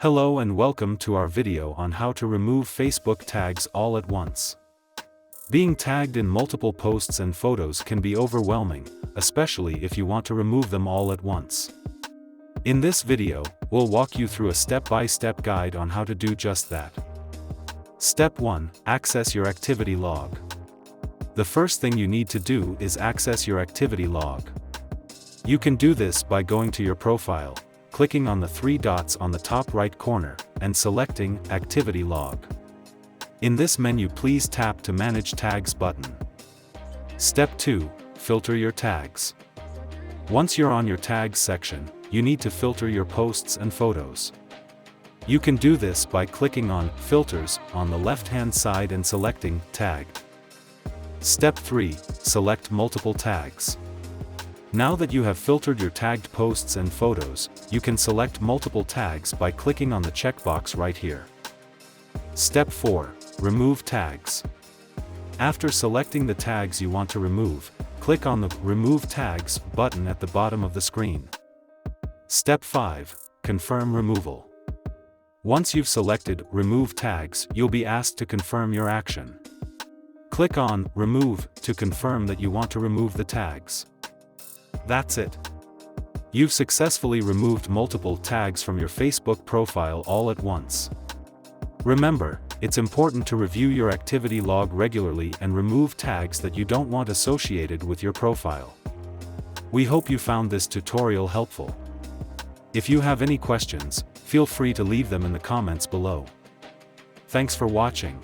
Hello and welcome to our video on how to remove Facebook tags all at once. Being tagged in multiple posts and photos can be overwhelming, especially if you want to remove them all at once. In this video, we'll walk you through a step-by-step guide on how to do just that. Step 1. Access your activity log. The first thing you need to do is access your activity log. You can do this by going to your profile, clicking on the three dots on the top right corner, and selecting Activity Log. In this menu, please tap to Manage Tags button. Step 2. Filter your tags. Once you're on your tags section, you need to filter your posts and photos. You can do this by clicking on Filters on the left-hand side and selecting Tagged. Step 3. Select multiple tags. Now that you have filtered your tagged posts and photos, you can select multiple tags by clicking on the checkbox right here. Step 4. Remove tags. After selecting the tags you want to remove, click on the Remove Tags button at the bottom of the screen. Step 5. Confirm removal. Once you've selected Remove Tags, you'll be asked to confirm your action. Click on Remove to confirm that you want to remove the tags. That's it. You've successfully removed multiple tags from your Facebook profile all at once. Remember, it's important to review your activity log regularly and remove tags that you don't want associated with your profile. We hope you found this tutorial helpful. If you have any questions, feel free to leave them in the comments below. Thanks for watching.